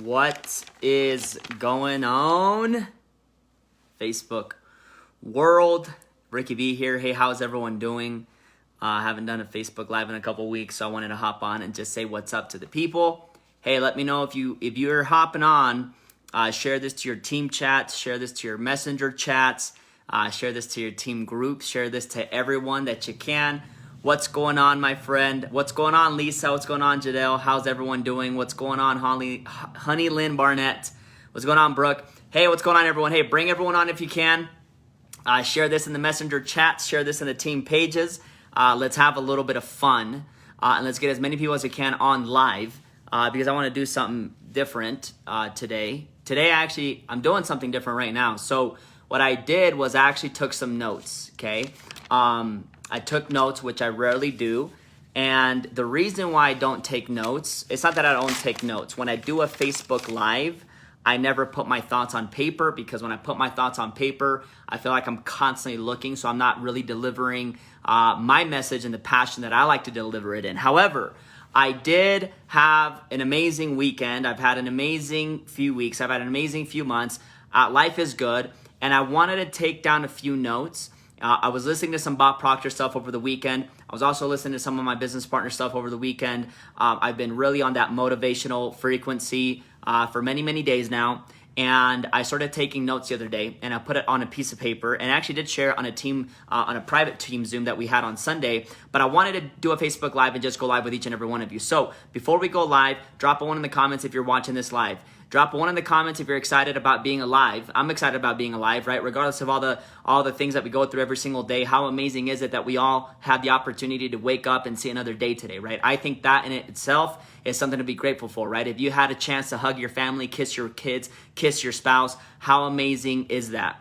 What is going on? Facebook world. Ricky B here. Hey, how's everyone doing? I haven't done a Facebook Live in a couple weeks, so I wanted to hop on and just say what's up to the people. Hey, let me know if you're hopping on. Share this to your team chats. Share this to your messenger chats. Share this to your team groups. Share this to everyone that you can. What's going on, my friend? What's going on, Lisa? What's going on, Jadelle? How's everyone doing? What's going on, Honey Lynn Barnett? What's going on, Brooke? Hey, what's going on, everyone? Hey, bring everyone on if you can. Share this in the messenger chats. Share this in the team pages. Let's have a little bit of fun. And let's get as many people as we can on live because I want to do something different today. Today, I'm doing something different right now. So what I did was I actually took some notes, okay? I took notes, which I rarely do. And the reason why I don't take notes, it's not that I don't take notes. When I do a Facebook Live, I never put my thoughts on paper because when I put my thoughts on paper, I feel like I'm constantly looking. So I'm not really delivering my message and the passion that I like to deliver it in. However, I did have an amazing weekend. I've had an amazing few weeks. I've had an amazing few months. Life is good. And I wanted to take down a few notes. I was listening to some Bob Proctor stuff over the weekend. I was also listening to some of my business partner stuff over the weekend. I've been really on that motivational frequency for many, many days now. And I started taking notes the other day, and I put it on a piece of paper, and I actually did share it on a team, on a private team Zoom that we had on Sunday. But I wanted to do a Facebook Live and just go live with each and every one of you. So before we go live, drop a one in the comments if you're watching this live. Drop a one in the comments if you're excited about being alive. I'm excited about being alive, right? Regardless of all the things that we go through every single day, how amazing is it that we all have the opportunity to wake up and see another day today, right? I think that in itself is something to be grateful for, right? If you had a chance to hug your family, kiss your kids, kiss your spouse, how amazing is that?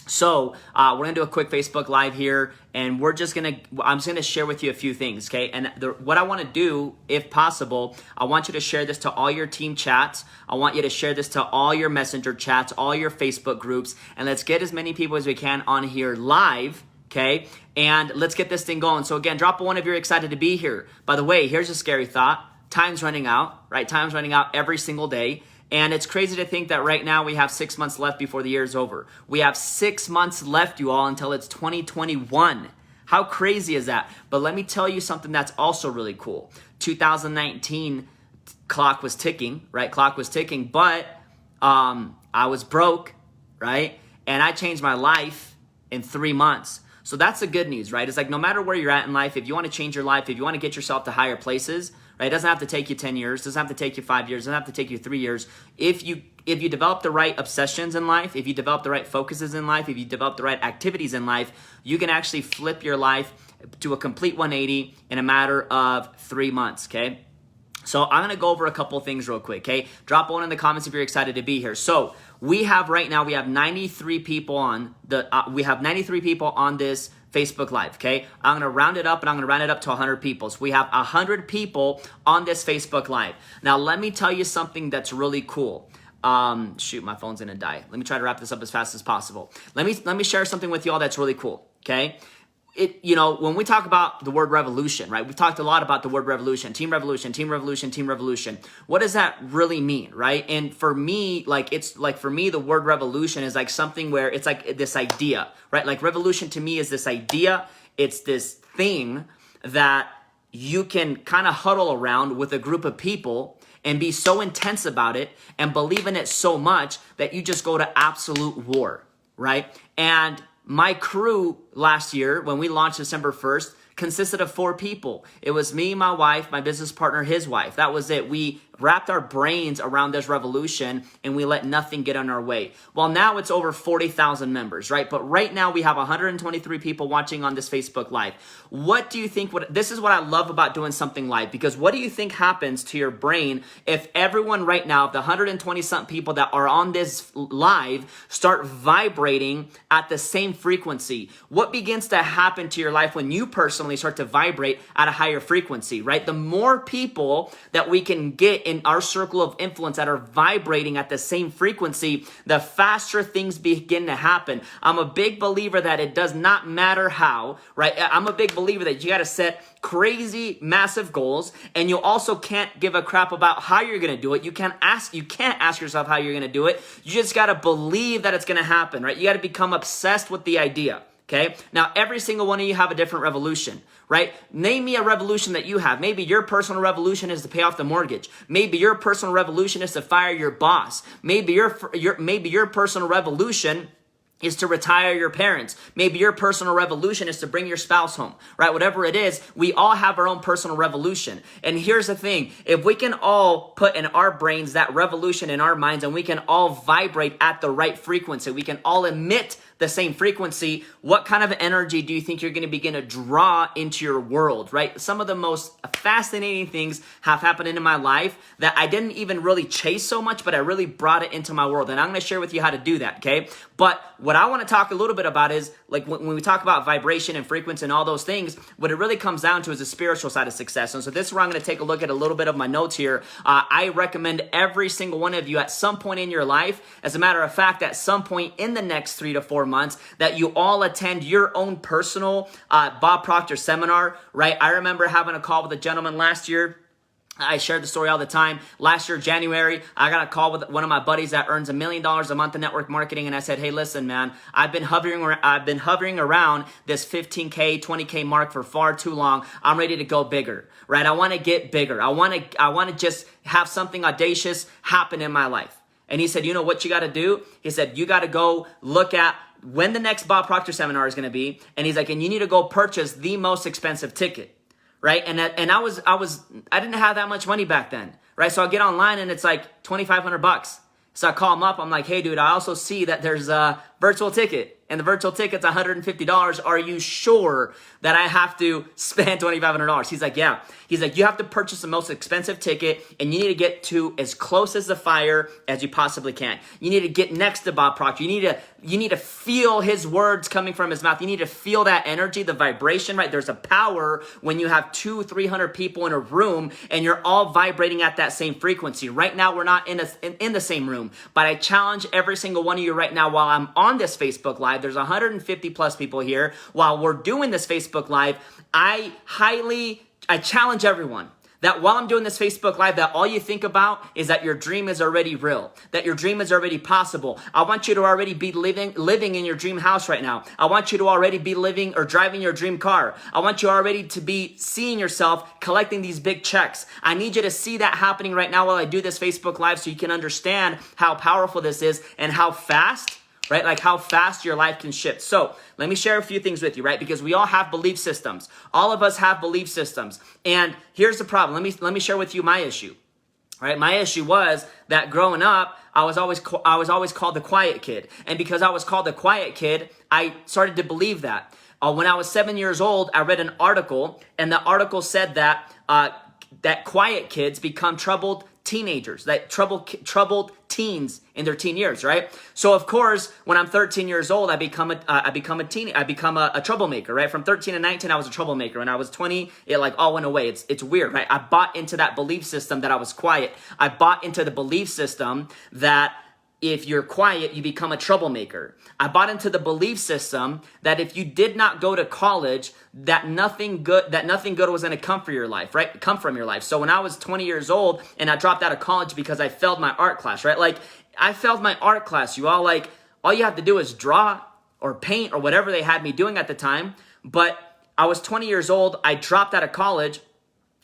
So we're gonna do a quick Facebook Live here, and I'm just gonna share with you a few things, okay? And what I want to do, if possible, I want you to share this to all your team chats. I want you to share this to all your messenger chats, all your Facebook groups, and let's get as many people as we can on here live, okay? And let's get this thing going. So again, drop a one if you're excited to be here. By the way, here's a scary thought. Time's running out, right? Time's running out every single day. And it's crazy to think that right now we have 6 months left before the year is over. We have 6 months left, you all, until it's 2021. How crazy is that? But let me tell you something that's also really cool. 2019 clock was ticking, right? Clock was ticking, but I was broke, right? And I changed my life in 3 months. So that's the good news, right? It's like no matter where you're at in life, if you want to change your life, if you want to get yourself to higher places, right? It doesn't have to take you 10 years. It doesn't have to take you 5 years. It doesn't have to take you 3 years. If you develop the right obsessions in life, if you develop the right focuses in life, if you develop the right activities in life, you can actually flip your life to a complete 180 in a matter of 3 months, okay? So I'm going to go over a couple things real quick, okay? Drop one in the comments if you're excited to be here. So we have 93 people on this Facebook Live, okay? I'm going to round it up, and I'm going to round it up to 100 people. So we have 100 people on this Facebook Live. Now, let me tell you something that's really cool. Shoot, my phone's going to die. Let me try to wrap this up as fast as possible. Let me share something with you all that's really cool, okay? When we talk about the word revolution, right? We've talked a lot about the word revolution, team revolution, team revolution, team revolution. What does that really mean, right? And for me, the word revolution is like something where it's like this idea, right? Like revolution to me is this idea. It's this thing that you can kind of huddle around with a group of people and be so intense about it and believe in it so much that you just go to absolute war, right? And my crew last year, when we launched December 1st, consisted of 4 people. It was me, my wife, my business partner, his wife. That was it. We wrapped our brains around this revolution and we let nothing get in our way. Well, now it's over 40,000 members, right? But right now we have 123 people watching on this Facebook Live. What do you think? This is what I love about doing something live, because what do you think happens to your brain if everyone right now, the 120-something people that are on this live, start vibrating at the same frequency? What begins to happen to your life when you personally start to vibrate at a higher frequency, right? The more people that we can get in our circle of influence that are vibrating at the same frequency, the faster things begin to happen. I'm a big believer that it does not matter how, right? I'm a big believer that you got to set crazy, massive goals, and you also can't give a crap about how you're going to do it. You can't ask yourself how you're going to do it. You just got to believe that it's going to happen, right? You got to become obsessed with the idea. Okay. Now, every single one of you have a different revolution, right? Name me a revolution that you have. Maybe your personal revolution is to pay off the mortgage. Maybe your personal revolution is to fire your boss. Maybe your personal revolution is to retire your parents. Maybe your personal revolution is to bring your spouse home, right? Whatever it is, we all have our own personal revolution. And here's the thing, if we can all put in our brains that revolution in our minds and we can all vibrate at the right frequency, we can all emit the same frequency, what kind of energy do you think you're going to begin to draw into your world, right? Some of the most fascinating things have happened in my life that I didn't even really chase so much, but I really brought it into my world. And I'm going to share with you how to do that, okay? But what I want to talk a little bit about is, like, when we talk about vibration and frequency and all those things, what it really comes down to is the spiritual side of success. And so this is where I'm going to take a look at a little bit of my notes here. I recommend every single one of you at some point in your life, as a matter of fact, at some point in the next 3 to 4 months, that you all attend your own personal Bob Proctor seminar, right? I remember having a call with a gentleman last year. I share the story all the time. Last year, January, I got a call with one of my buddies that earns $1 million a month in network marketing. And I said, hey, listen, man, I've been hovering around this 15K, 20K mark for far too long. I'm ready to go bigger, right? I want to get bigger. I want to just have something audacious happen in my life. And he said, you know what you got to do? He said, you got to go look at when the next Bob Proctor seminar is going to be. And he's like, and you need to go purchase the most expensive ticket. Right. And I didn't have that much money back then. Right. So I get online and it's like $2,500. So I call him up. I'm like, hey, dude, I also see that there's a virtual ticket and the virtual ticket's $150. Are you sure that I have to spend $2,500? He's like, yeah. He's like, you have to purchase the most expensive ticket and you need to get to as close as the fire as you possibly can. You need to get next to Bob Proctor. You need to feel his words coming from his mouth. You need to feel that energy, the vibration, right? There's a power when you have 200-300 people in a room and you're all vibrating at that same frequency. Right now, we're not in the same room, but I challenge every single one of you right now while I'm on this Facebook Live. There's 150 plus people here. While we're doing this Facebook Live, I challenge everyone that while I'm doing this Facebook Live, that all you think about is that your dream is already real, that your dream is already possible. I want you to already be living in your dream house right now. I want you to already be living or driving your dream car. I want you already to be seeing yourself collecting these big checks. I need you to see that happening right now while I do this Facebook Live so you can understand how powerful this is and how fast, right? Like how fast your life can shift. So let me share a few things with you, right? Because we all have belief systems. All of us have belief systems. And here's the problem. Let me share with you my issue, right? My issue was that growing up, I was always called the quiet kid. And because I was called the quiet kid, I started to believe that. When I was 7 years old, I read an article, and the article said that that quiet kids become troubled teenagers, that troubled teens in their teen years, right? So of course, when I'm 13 years old, I become a troublemaker, right? From 13 to 19, I was a troublemaker. When I was 20, it like all went away. It's weird, right? I bought into that belief system that I was quiet. I bought into the belief system that if you're quiet, you become a troublemaker. I bought into the belief system that if you did not go to college, that nothing good was going to come from your life, right? Come from your life. So when I was 20 years old and I dropped out of college because I failed my art class, right? Like I failed my art class. You all like, all you have to do is draw or paint or whatever they had me doing at the time. But I was 20 years old. I dropped out of college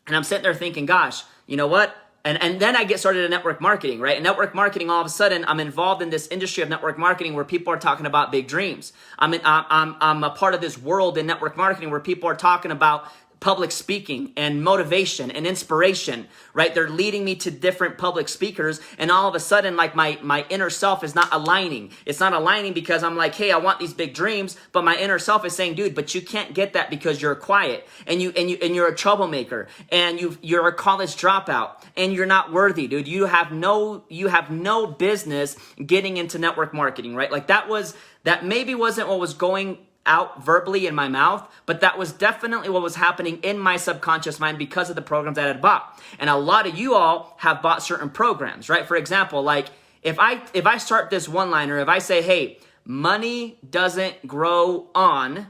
and I'm sitting there thinking, gosh, you know what? And then I get started in network marketing, right? And network marketing, all of a sudden, I'm involved in this industry of network marketing where people are talking about big dreams. I'm a part of this world in network marketing where people are talking about public speaking and motivation and inspiration, right? They're leading me to different public speakers. And all of a sudden, like my inner self is not aligning. It's not aligning because I'm like, hey, I want these big dreams. But my inner self is saying, dude, but you can't get that because you're quiet and you're a troublemaker and you're a college dropout and you're not worthy, dude. You have no business getting into network marketing, right? Like that maybe wasn't what was going out verbally in my mouth, but that was definitely what was happening in my subconscious mind because of the programs that I had bought. And a lot of you all have bought certain programs, right? For example, like if I start this one-liner, if I say, hey, money doesn't grow on ...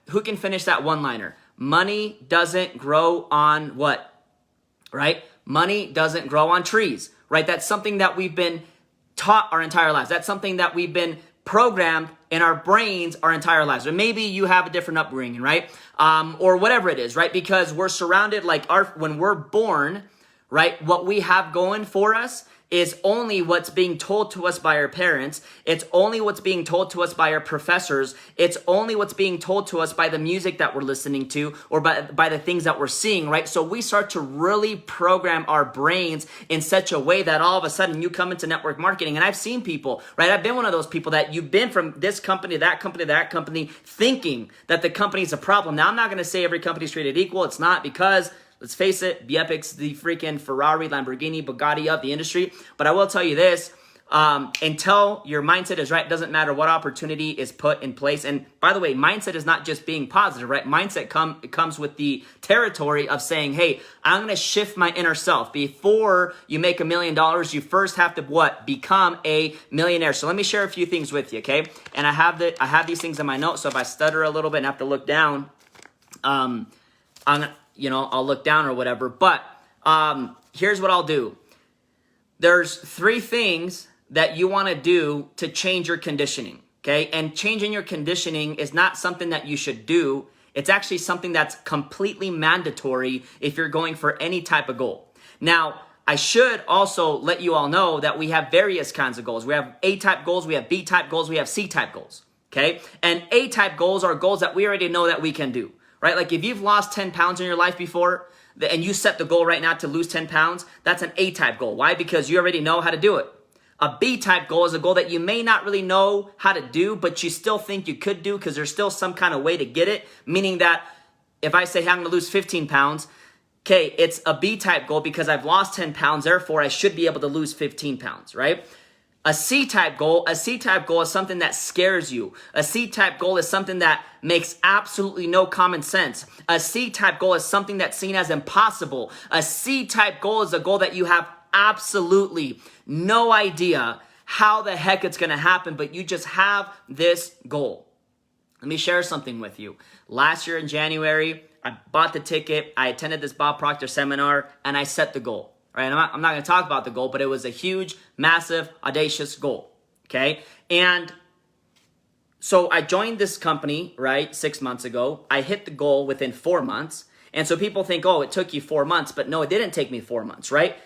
Who can finish that one-liner? Money doesn't grow on what? Right? Money doesn't grow on trees, right? That's something that we've been taught our entire lives. That's something that we've been programmed in our brains our entire lives. Or maybe you have a different upbringing, right? Or whatever it is, right? Because we're surrounded, like when we're born, right? What we have going for us is only what's being told to us by our parents. It's only what's being told to us by our professors. It's only what's being told to us by the music that we're listening to or by the things that we're seeing, right? So we start to really program our brains in such a way that all of a sudden you come into network marketing. And I've seen people, right? I've been one of those people that you've been from this company, that company, that company, thinking that the company's a problem. Now, I'm not going to say every company's treated equal. It's not, because let's face it, the Epic's the freaking Ferrari, Lamborghini, Bugatti of the industry. But I will tell you this, until your mindset is right, it doesn't matter what opportunity is put in place. And by the way, mindset is not just being positive, right? Mindset comes with the territory of saying, hey, I'm going to shift my inner self. Before you make $1 million, you first have to what? Become a millionaire. So let me share a few things with you, okay? And I have these things in my notes, so if I stutter a little bit and have to look down, I'll look down or whatever. But here's what I'll do. There's 3 things that you want to do to change your conditioning, okay? And changing your conditioning is not something that you should do. It's actually something that's completely mandatory if you're going for any type of goal. Now, I should also let you all know that we have various kinds of goals. We have A-type goals, we have B-type goals, we have C-type goals, okay? And A-type goals are goals that we already know that we can do. Right? Like if you've lost 10 pounds in your life before and you set the goal right now to lose 10 pounds, that's an A-type goal. Why? Because you already know how to do it. A B-type goal is a goal that you may not really know how to do, but you still think you could do because there's still some kind of way to get it. Meaning that if I say, hey, I'm going to lose 15 pounds, okay, it's a B-type goal because I've lost 10 pounds. Therefore, I should be able to lose 15 pounds, right? A C-type goal is something that scares you. A C-type goal is something that makes absolutely no common sense. A C-type goal is something that's seen as impossible. A C-type goal is a goal that you have absolutely no idea how the heck it's going to happen, but you just have this goal. Let me share something with you. Last year in January, I bought the ticket, I attended this Bob Proctor seminar, and I set the goal. Right? I'm not going to talk about the goal, but it was a huge, massive, audacious goal, okay? And so I joined this company, right, 6 months ago. I hit the goal within 4 months. And so people think, oh, it took you 4 months. But no, it didn't take me 4 months, right?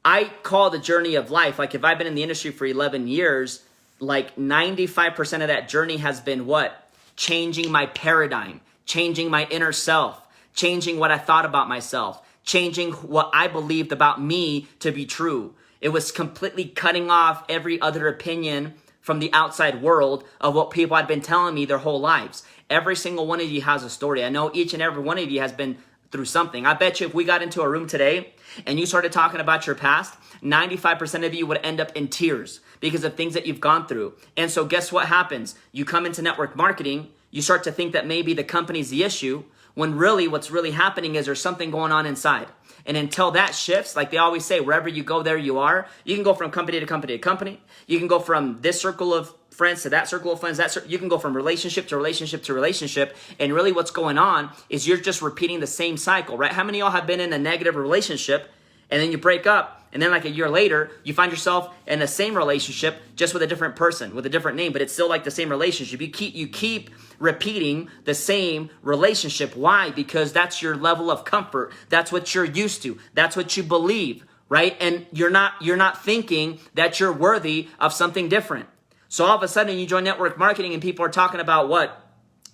I call the journey of life, like if I've been in the industry for 11 years, like 95% of that journey has been what? Changing my paradigm, changing my inner self, changing what I thought about myself, changing what I believed about me to be true. It was completely cutting off every other opinion from the outside world of what people had been telling me their whole lives. Every single one of you has a story. I know each and every one of you has been through something. I bet you if we got into a room today and you started talking about your past, 95% of you would end up in tears because of things that you've gone through. And so guess what happens? You come into network marketing, you start to think that maybe the company's the issue, when really what's really happening is there's something going on inside. And until that shifts, like they always say, wherever you go, there you are. You can go from company to company to company. You can go from this circle of friends to that circle of friends. You can go from relationship to relationship to relationship. And really what's going on is you're just repeating the same cycle, right? How many of y'all have been in a negative relationship and then you break up? And then like a year later, you find yourself in the same relationship, just with a different person, with a different name, but it's still like the same relationship. You keep repeating the same relationship. Why? Because that's your level of comfort. That's what you're used to. That's what you believe, right? And you're not thinking that you're worthy of something different. So all of a sudden you join network marketing and people are talking about what?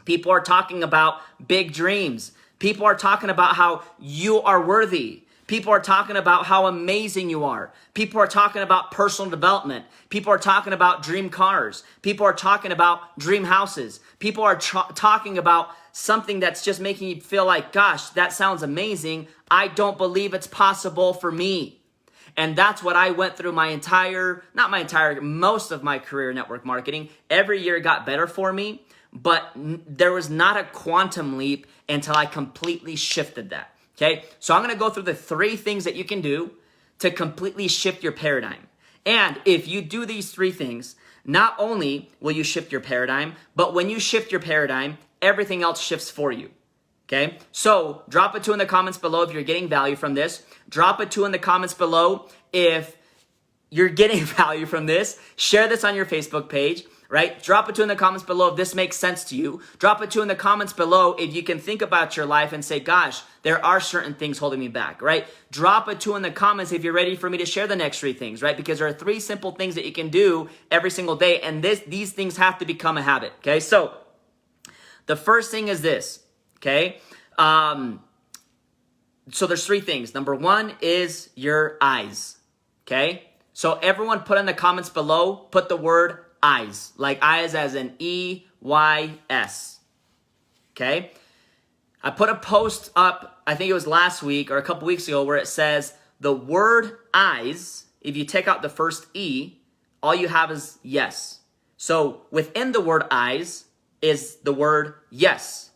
People are talking about big dreams. People are talking about how you are worthy. People are talking about how amazing you are. People are talking about personal development. People are talking about dream cars. People are talking about dream houses. People are talking about something that's just making you feel like, gosh, that sounds amazing. I don't believe it's possible for me. And that's what I went through most of my career in network marketing. Every year got better for me, but there was not a quantum leap until I completely shifted that. Okay, so I'm going to go through the 3 things that you can do to completely shift your paradigm. And if you do these 3 things, not only will you shift your paradigm, but when you shift your paradigm, everything else shifts for you. Okay, so drop a 2 in the comments below if you're getting value from this. Drop a 2 in the comments below if you're getting value from this. Share this on your Facebook page. Right? Drop a 2 in the comments below if this makes sense to you. Drop a 2 in the comments below if you can think about your life and say, gosh, there are certain things holding me back, right? Drop a 2 in the comments if you're ready for me to share the next 3 things, right? Because there are 3 simple things that you can do every single day, and these things have to become a habit, okay? So the first thing is this, okay? So there's 3 things. Number 1 is your eyes, okay? So everyone put in the comments below, put the word eyes, like eyes as in E-Y-S, okay? I put a post up, I think it was last week or a couple weeks ago, where it says the word eyes, if you take out the first E, all you have is yes. So within the word eyes is the word yes.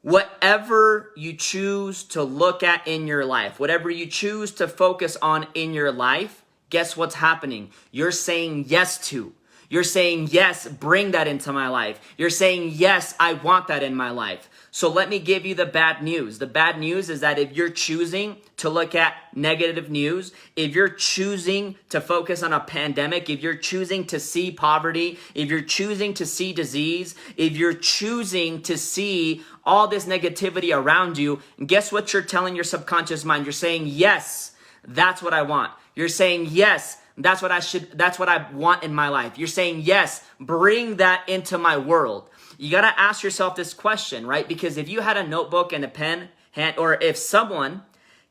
Whatever you choose to look at in your life, whatever you choose to focus on in your life, guess what's happening? You're saying yes to. You're saying, yes, bring that into my life. You're saying, yes, I want that in my life. So let me give you the bad news. The bad news is that if you're choosing to look at negative news, if you're choosing to focus on a pandemic, if you're choosing to see poverty, if you're choosing to see disease, if you're choosing to see all this negativity around you, guess what you're telling your subconscious mind? You're saying, yes, that's what I want. You're saying, yes, that's what I want in my life. You're saying, yes, bring that into my world. You got to ask yourself this question, right? Because if you had a notebook and a pen, or if someone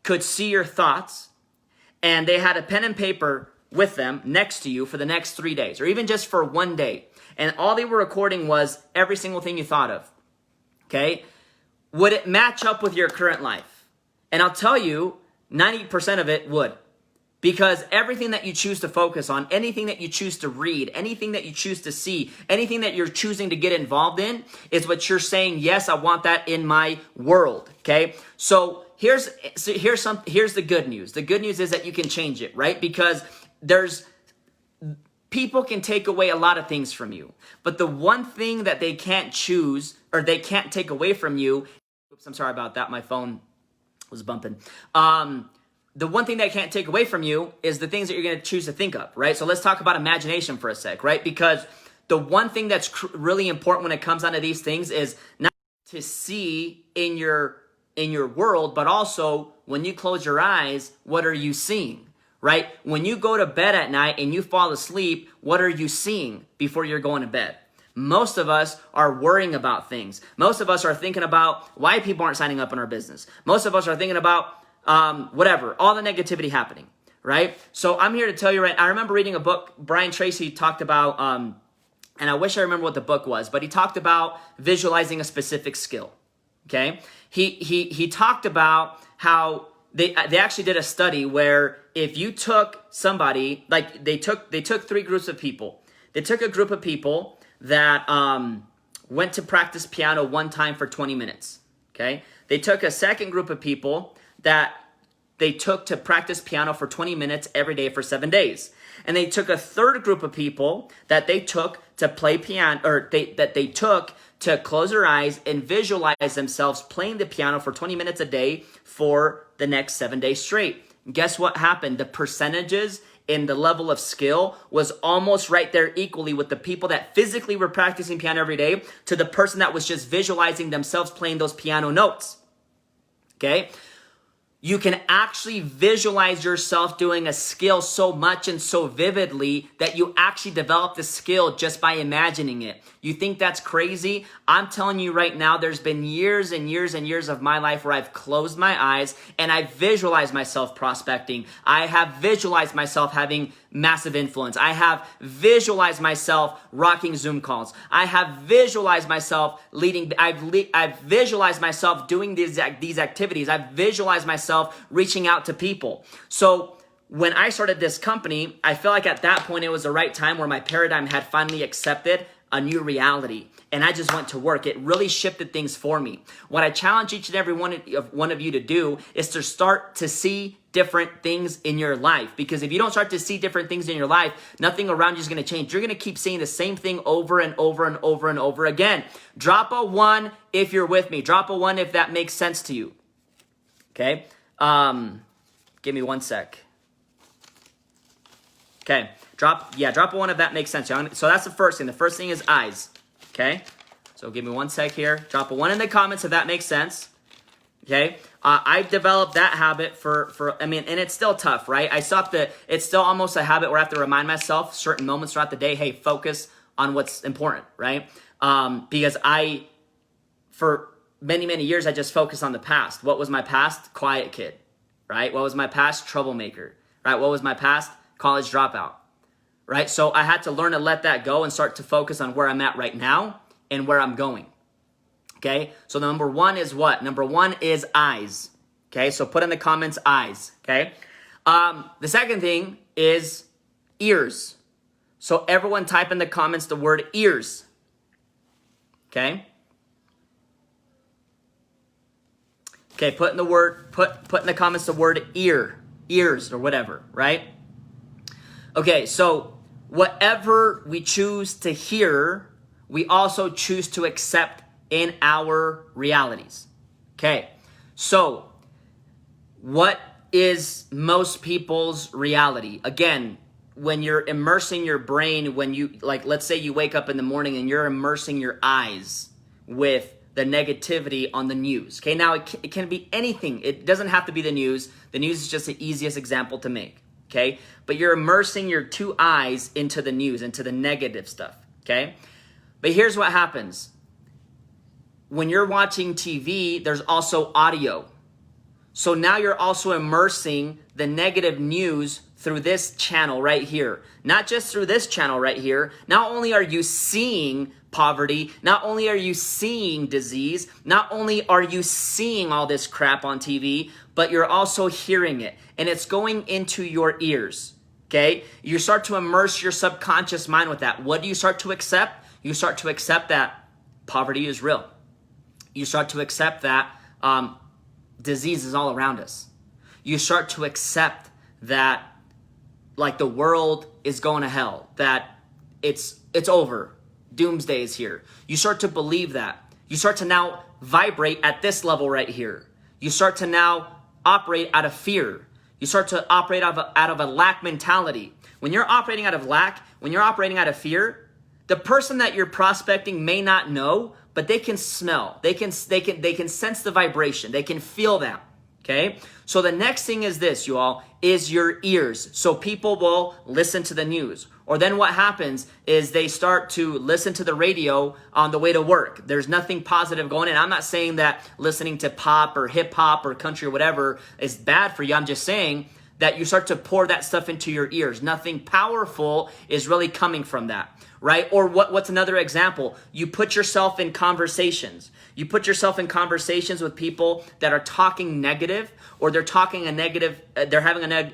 could see your thoughts and they had a pen and paper with them next to you for the next 3 days, or even just for 1 day, and all they were recording was every single thing you thought of, okay? Would it match up with your current life? And I'll tell you, 90% of it would. Because everything that you choose to focus on, anything that you choose to read, anything that you choose to see, anything that you're choosing to get involved in is what you're saying, yes, I want that in my world, okay? So here's the good news. The good news is that you can change it, right? Because people can take away a lot of things from you. But the one thing that they can't choose or they can't take away from you, oops, I'm sorry about that, my phone was bumping. The one thing they can't take away from you is the things that you're going to choose to think of, right? So let's talk about imagination for a sec, right? Because the one thing that's really important when it comes down to these things is not to see in your world, but also when you close your eyes, what are you seeing, right? When you go to bed at night and you fall asleep, what are you seeing before you're going to bed? Most of us are worrying about things. Most of us are thinking about why people aren't signing up in our business. Most of us are thinking about whatever, all the negativity happening, right? So I'm here to tell you, right, I remember reading a book, Brian Tracy talked about, and I wish I remember what the book was, but he talked about visualizing a specific skill, okay? He talked about how they actually did a study where if you took somebody, like they took 3 groups of people. They took a group of people that went to practice piano 1 time for 20 minutes, okay? They took a second group of people that they took to practice piano for 20 minutes every day for 7 days. And they took a third group of people that they took to play piano, or that they took to close their eyes and visualize themselves playing the piano for 20 minutes a day for the next 7 days straight. Guess what happened? The percentages in the level of skill was almost right there equally with the people that physically were practicing piano every day to the person that was just visualizing themselves playing those piano notes. Okay? You can actually visualize yourself doing a skill so much and so vividly that you actually develop the skill just by imagining it. You think that's crazy? I'm telling you right now, there's been years and years and years of my life where I've closed my eyes and I visualized myself prospecting. I have visualized myself having massive influence. I have visualized myself rocking Zoom calls. I have visualized myself leading. I've visualized myself doing these activities. I've visualized myself reaching out to people. So when I started this company, I feel like at that point it was the right time where my paradigm had finally accepted a new reality. And I just went to work. It really shifted things for me. What I challenge each and every one of you to do is to start to see different things in your life. Because if you don't start to see different things in your life, nothing around you is going to change. You're going to keep seeing the same thing over and over and over and over again. Drop a 1 if you're with me. Drop a 1 if that makes sense to you. Okay? Give me 1 sec. Okay. Drop a 1 if that makes sense. So that's the first thing. The first thing is eyes. Okay? So give me 1 sec here. Drop a 1 in the comments if that makes sense. Okay? I've developed that habit and it's still tough, right? It's still almost a habit where I have to remind myself certain moments throughout the day, hey, focus on what's important, right? Because for many, many years, I just focused on the past. What was my past? Quiet kid, right? What was my past? Troublemaker, right? What was my past? College dropout, right? So I had to learn to let that go and start to focus on where I'm at right now and where I'm going. Okay, so number 1 is what? Number 1 is eyes. Okay, so put in the comments eyes. Okay, the second thing is ears. So everyone type in the comments the word ears. Okay. Okay, put in the comments the word ears or whatever, right? Okay, so whatever we choose to hear, we also choose to accept in our realities. Okay, so what is most people's reality? Again, when you're immersing your brain, when you, like, let's say you wake up in the morning and you're immersing your eyes with the negativity on the news. Okay, now it can be anything. It doesn't have to be the news. The news is just the easiest example to make. Okay, but you're immersing your 2 eyes into the news, into the negative stuff. Okay, but here's what happens. When you're watching TV, there's also audio. So now you're also immersing the negative news through this channel right here. Not just through this channel right here. Not only are you seeing poverty, not only are you seeing disease, not only are you seeing all this crap on TV, but you're also hearing it. And it's going into your ears. Okay? You start to immerse your subconscious mind with that. What do you start to accept? You start to accept that poverty is real. You start to accept that disease is all around us. You start to accept that, like, the world is going to hell, that it's over, doomsday is here. You start to believe that. You start to now vibrate at this level right here. You start to now operate out of fear. You start to operate out of a lack mentality. When you're operating out of lack, when you're operating out of fear, the person that you're prospecting may not know, but they can smell. They can sense the vibration. They can feel that. Okay? So the next thing is this, you all, is your ears. So people will listen to the news. Or then what happens is they start to listen to the radio on the way to work. There's nothing positive going in. I'm not saying that listening to pop or hip hop or country or whatever is bad for you. I'm just saying that you start to pour that stuff into your ears. Nothing powerful is really coming from that. Right? Or what's another example? You put yourself in conversations. You put yourself in conversations with people that are talking negative, or they're having a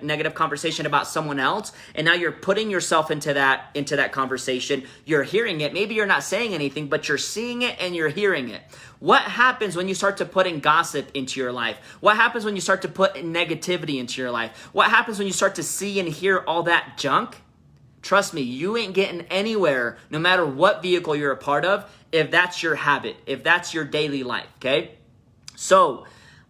negative conversation about someone else, and now you're putting yourself into that conversation. You're hearing it. Maybe you're not saying anything, but you're seeing it and you're hearing it. What happens when you start to put in gossip into your life? What happens when you start to put in negativity into your life? What happens when you start to see and hear all that junk? Trust me, you ain't getting anywhere, no matter what vehicle you're a part of, if that's your habit, if that's your daily life, okay? So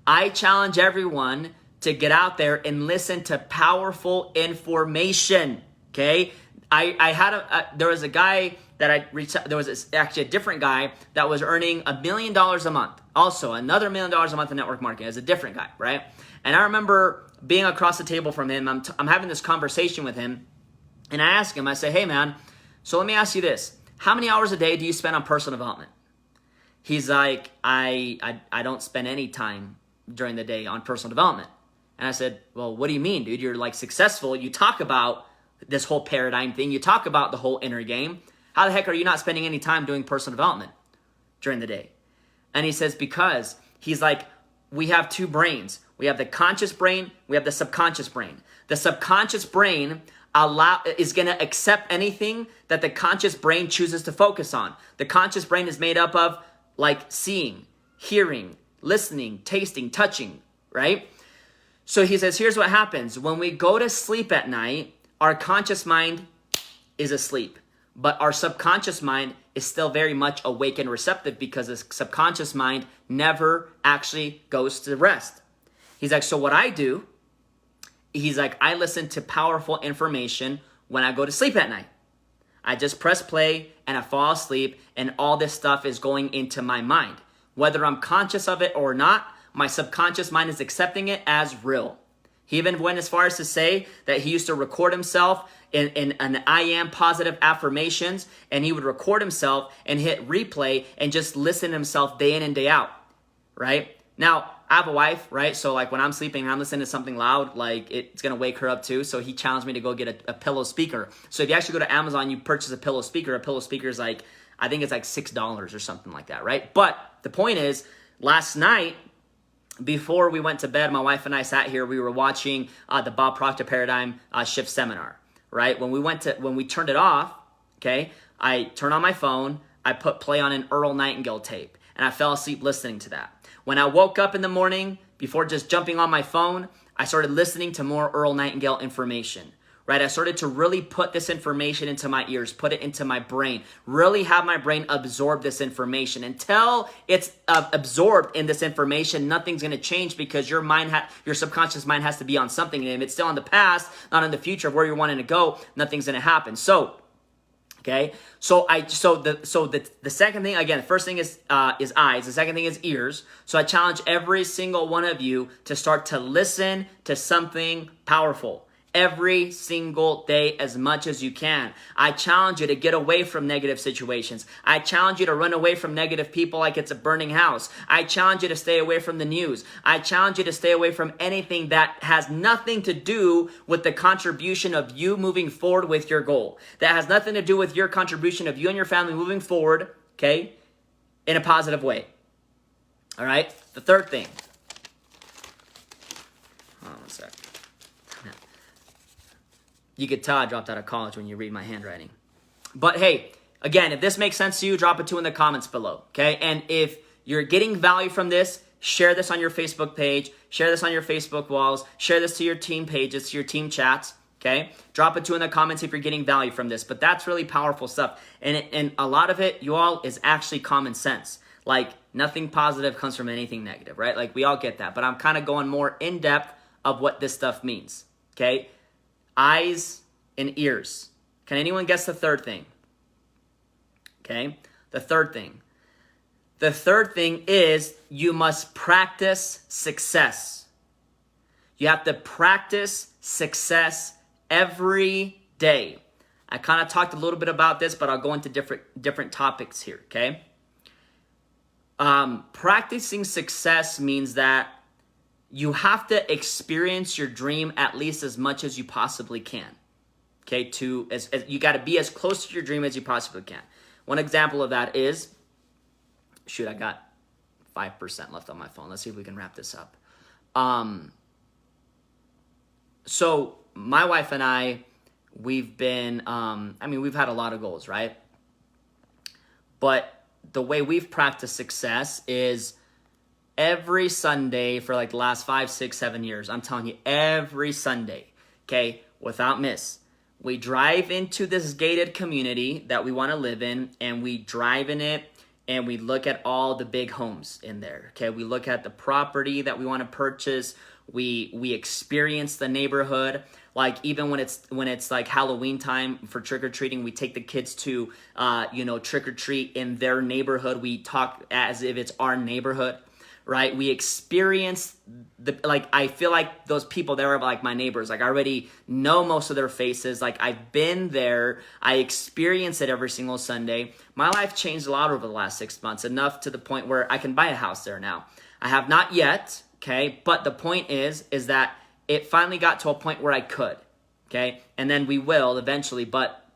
I challenge everyone to get out there and listen to powerful information, okay? There was a guy that I reached out, there was actually a different guy that was earning $1 million a month. Also, another $1 million a month in network marketing. As a different guy, right? And I remember being across the table from him. I'm having this conversation with him. And I ask him, I say, hey man, so let me ask you this. How many hours a day do you spend on personal development? He's like, I don't spend any time during the day on personal development. And I said, well, what do you mean, dude? You're like successful. You talk about this whole paradigm thing. You talk about the whole inner game. How the heck are you not spending any time doing personal development during the day? And he says, because he's like, we have two brains. We have the conscious brain, we have the subconscious brain. The subconscious brain is going to accept anything that the conscious brain chooses to focus on. The conscious brain is made up of like seeing, hearing, listening, tasting, touching, right? So he says, here's what happens. When we go to sleep at night, our conscious mind is asleep, but our subconscious mind is still very much awake and receptive because the subconscious mind never actually goes to rest. He's like, so what I do, he's like, I listen to powerful information when I go to sleep at night. I just press play and I fall asleep and all this stuff is going into my mind. Whether I'm conscious of it or not, my subconscious mind is accepting it as real. He even went as far as to say that he used to record himself in an I am positive affirmations, and he would record himself and hit replay and just listen to himself day in and day out, right? Now, I have a wife, right? So like when I'm sleeping and I'm listening to something loud, like it's going to wake her up too. So he challenged me to go get a pillow speaker. So if you actually go to Amazon, you purchase a pillow speaker is like, I think it's like $6 or something like that, right? But the point is, last night, before we went to bed, my wife and I sat here, we were watching the Bob Proctor Paradigm Shift Seminar, right? When we turned it off, okay, I turned on my phone, I put play on an Earl Nightingale tape, and I fell asleep listening to that. When I woke up in the morning, before just jumping on my phone, I started listening to more Earl Nightingale information, right? I started to really put this information into my ears, put it into my brain, really have my brain absorb this information. Until it's absorbed in this information, nothing's going to change because your subconscious mind has to be on something. And if it's still on the past, not in the future of where you're wanting to go, nothing's going to happen. So, okay, the second thing, again, the first thing is eyes. The second thing is ears. So I challenge every single one of you to start to listen to something powerful every single day as much as you can. I challenge you to get away from negative situations. I challenge you to run away from negative people like it's a burning house. I challenge you to stay away from the news. I challenge you to stay away from anything that has nothing to do with the contribution of you moving forward with your goal. That has nothing to do with your contribution of you and your family moving forward, okay, in a positive way. All right? The third thing. Hold on one sec. You could tell I dropped out of college when you read my handwriting. But hey, again, if this makes sense to you, drop it in the comments below, okay? And if you're getting value from this, share this on your Facebook page, share this on your Facebook walls, share this to your team pages, to your team chats, okay? Drop it in the comments if you're getting value from this. But that's really powerful stuff. And a lot of it, you all, is actually common sense. Like, nothing positive comes from anything negative, right? Like, we all get that. But I'm kind of going more in depth of what this stuff means, okay? Eyes and ears. Can anyone guess the third thing? Okay, the third thing. The third thing is you must practice success. You have to practice success every day. I kind of talked a little bit about this, but I'll go into different topics here, okay? Practicing success means that you have to experience your dream at least as much as you possibly can. Okay, you got to be as close to your dream as you possibly can. One example of that is, shoot, I got 5% left on my phone. Let's see if we can wrap this up. So my wife and I, we've been, we've had a lot of goals, right? But the way we've practiced success is every Sunday for like the last 5, 6, 7 years. I'm telling you, every Sunday, okay, without miss. We drive into this gated community that we want to live in, and we drive in it, and we look at all the big homes in there, okay? We look at the property that we want to purchase. We experience the neighborhood. Like, even when it's like Halloween time for trick-or-treating, we take the kids to, trick-or-treat in their neighborhood. We talk as if it's our neighborhood. Right? We experience I feel like those people there are like my neighbors. Like, I already know most of their faces. Like, I've been there. I experience it every single Sunday. My life changed a lot over the last 6 months, enough to the point where I can buy a house there now. I have not yet, okay? But the point is that it finally got to a point where I could, okay? And then we will eventually. But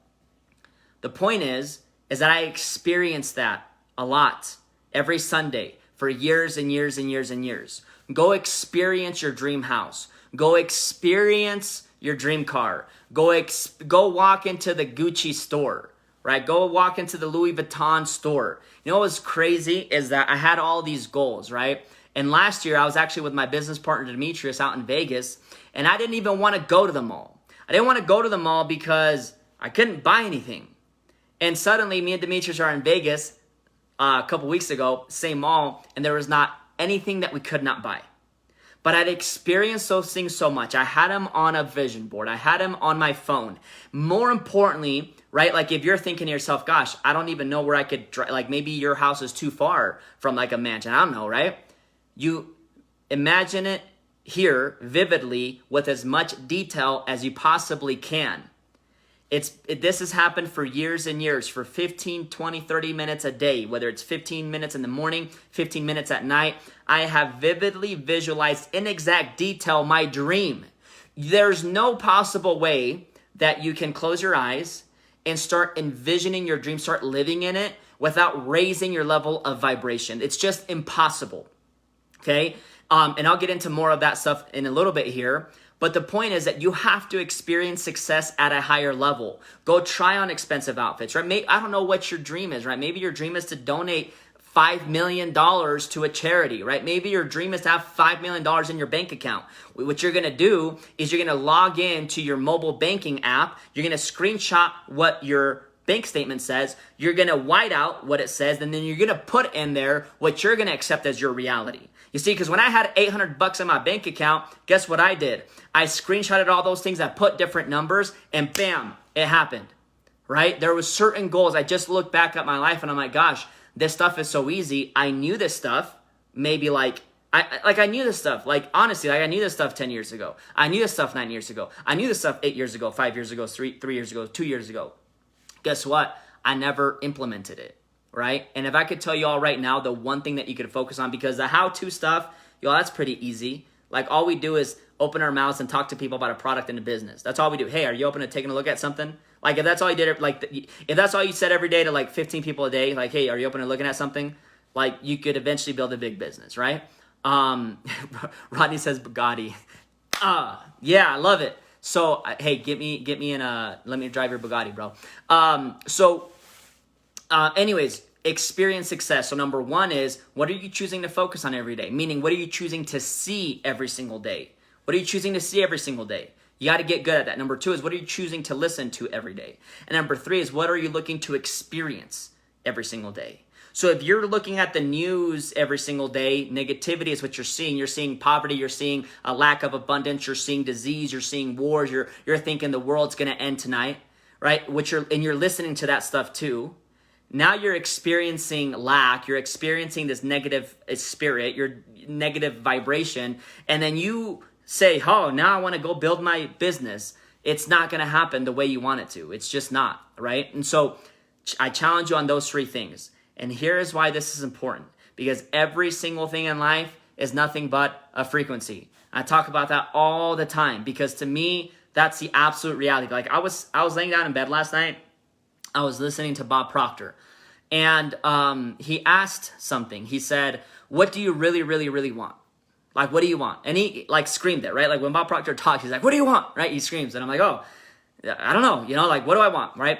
the point is that I experienced that a lot every Sunday for years and years and years and years. Go experience your dream house. Go experience your dream car. Go walk into the Gucci store, right? Go walk into the Louis Vuitton store. You know what's crazy is that I had all these goals, right? And last year I was actually with my business partner Demetrius out in Vegas, and I didn't even want to go to the mall. I didn't want to go to the mall because I couldn't buy anything. And suddenly me and Demetrius are in Vegas a couple weeks ago, same mall, and there was not anything that we could not buy. But I'd experienced those things so much. I had them on a vision board. I had them on my phone. More importantly, right, like if you're thinking to yourself, gosh, I don't even know where I could, like maybe your house is too far from like a mansion. I don't know, right? You imagine it here vividly with as much detail as you possibly can. This has happened for years and years, for 15, 20, 30 minutes a day, whether it's 15 minutes in the morning, 15 minutes at night. I have vividly visualized in exact detail my dream. There's no possible way that you can close your eyes and start envisioning your dream, start living in it without raising your level of vibration. It's just impossible, okay? And I'll get into more of that stuff in a little bit here. But the point is that you have to experience success at a higher level. Go try on expensive outfits, right? Maybe, I don't know what your dream is, right? Maybe your dream is to donate $5 million to a charity, right? Maybe your dream is to have $5 million in your bank account. What you're gonna do is you're gonna log in to your mobile banking app. You're gonna screenshot what your bank statement says. You're gonna white out what it says, and then you're gonna put in there what you're gonna accept as your reality. You see, because when I had $800 in my bank account, guess what I did? I screenshotted all those things, I put different numbers, and bam, it happened, right? There was certain goals. I just looked back at my life and I'm like, gosh, this stuff is so easy. I knew this stuff maybe I knew this stuff. Like, honestly, like I knew this stuff 10 years ago. I knew this stuff 9 years ago. I knew this stuff 8 years ago, 5 years ago, 3 years ago, 2 years ago. Guess what? I never implemented it, right? And if I could tell you all right now, the one thing that you could focus on, because the how-to stuff, y'all, that's pretty easy. Like, all we do is open our mouths and talk to people about a product and a business. That's all we do. Hey, are you open to taking a look at something? Like, if that's all you did, like, if that's all you said every day to like 15 people a day, like, hey, are you open to looking at something? Like, you could eventually build a big business, right? Rodney says Bugatti. Yeah, I love it. So, hey, get me in let me drive your Bugatti, bro. Anyways, experience success. So number one is, what are you choosing to focus on every day? Meaning, what are you choosing to see every single day? What are you choosing to see every single day? You got to get good at that. Number two is, what are you choosing to listen to every day? And number three is, what are you looking to experience every single day? So if you're looking at the news every single day, negativity is what you're seeing. You're seeing poverty. You're seeing a lack of abundance. You're seeing disease. You're seeing wars. You're thinking the world's going to end tonight, right? And you're listening to that stuff too. Now you're experiencing lack. You're experiencing this negative spirit, your negative vibration. And then you say, oh, now I want to go build my business. It's not going to happen the way you want it to. It's just not, right? And so I challenge you on those three things. And here is why this is important. Because every single thing in life is nothing but a frequency. I talk about that all the time, because to me, that's the absolute reality. Like, I was laying down in bed last night. I was listening to Bob Proctor. And he asked something. He said, what do you really, really, really want? Like, what do you want? And he like screamed it, right? Like when Bob Proctor talks, he's like, what do you want? Right? He screams. And I'm like, oh, I don't know. Like, what do I want? Right?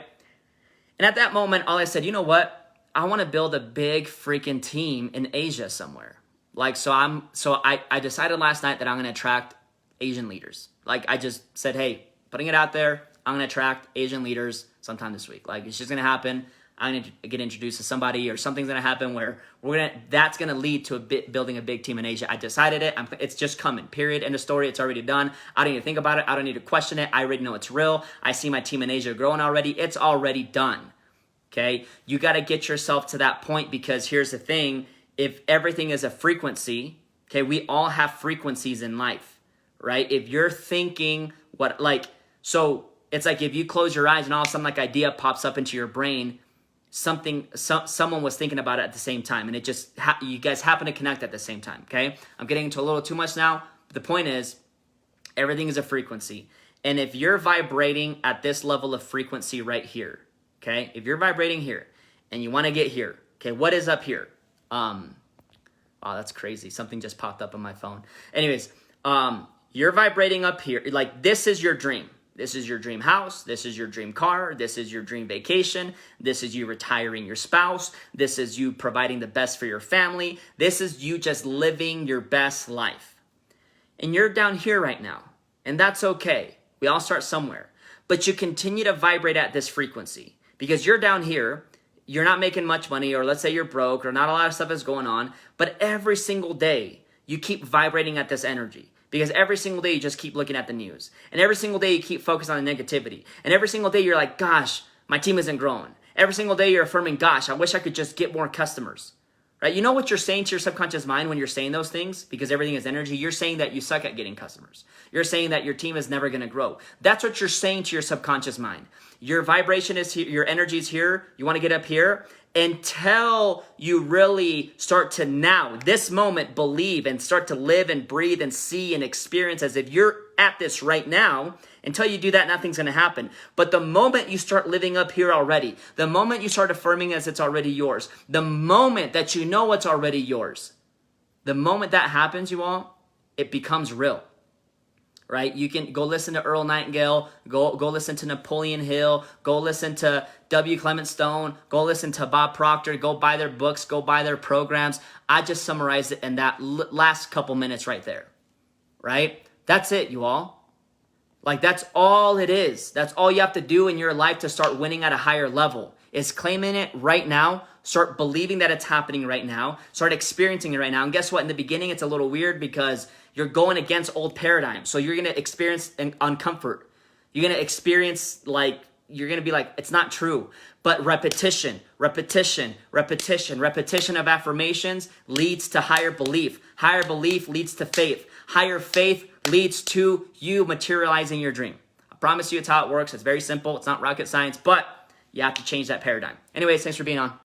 And at that moment, all I said, you know what? I want to build a big freaking team in Asia somewhere. Like, so I decided last night that I'm going to attract Asian leaders. Like, I just said, hey, putting it out there, I'm going to attract Asian leaders sometime this week. Like, it's just going to happen. I'm going to get introduced to somebody, or something's going to happen where that's going to lead to building a big team in Asia. I decided it. It's just coming, period. End of story. It's already done. I don't need to think about it. I don't need to question it. I already know it's real. I see my team in Asia growing already. It's already done. Okay, you got to get yourself to that point, because here's the thing. If everything is a frequency, okay, we all have frequencies in life, right? If you're thinking so it's like if you close your eyes and all of a sudden like idea pops up into your brain, someone was thinking about it at the same time, and it just, you guys happen to connect at the same time, okay? I'm getting into a little too much now, but the point is, everything is a frequency. And if you're vibrating at this level of frequency right here, okay, if you're vibrating here and you want to get here, okay, what is up here? I'll Oh, that's crazy. Something just popped up on my phone. Anyways, you're vibrating up here. Like, this is your dream. This is your dream house. This is your dream car. This is your dream vacation. This is you retiring your spouse. This is you providing the best for your family. This is you just living your best life. And you're down here right now. And that's okay. We all start somewhere. But you continue to vibrate at this frequency. Because you're down here, you're not making much money, or let's say you're broke, or not a lot of stuff is going on. But every single day, you keep vibrating at this energy. Because every single day you just keep looking at the news. And every single day you keep focused on the negativity. And every single day you're like, gosh, my team isn't growing. Every single day you're affirming, gosh, I wish I could just get more customers. Right? You know what you're saying to your subconscious mind when you're saying those things? Because everything is energy. You're saying that you suck at getting customers. You're saying that your team is never going to grow. That's what you're saying to your subconscious mind. Your vibration is here. Your energy is here. You want to get up here until you really start to now, this moment, believe and start to live and breathe and see and experience as if you're at this right now. Until you do that, nothing's going to happen. But the moment you start living up here already, the moment you start affirming as it's already yours, the moment that you know it's already yours, the moment that happens, you all, it becomes real. Right? You can go listen to Earl Nightingale, go listen to Napoleon Hill, go listen to W. Clement Stone, go listen to Bob Proctor, go buy their books, go buy their programs. I just summarized it in that last couple minutes right there. Right? That's it, you all. Like, that's all it is. That's all you have to do in your life to start winning at a higher level, is claiming it right now. Start believing that it's happening right now. Start experiencing it right now. And guess what? In the beginning, it's a little weird because you're going against old paradigms. So you're going to experience uncomfort. You're going to experience, like, you're going to be like, it's not true. But repetition of affirmations leads to higher belief. Higher belief leads to faith. Higher faith leads to you materializing your dream. I promise you it's how it works. It's very simple. It's not rocket science, but you have to change that paradigm. Anyways, thanks for being on.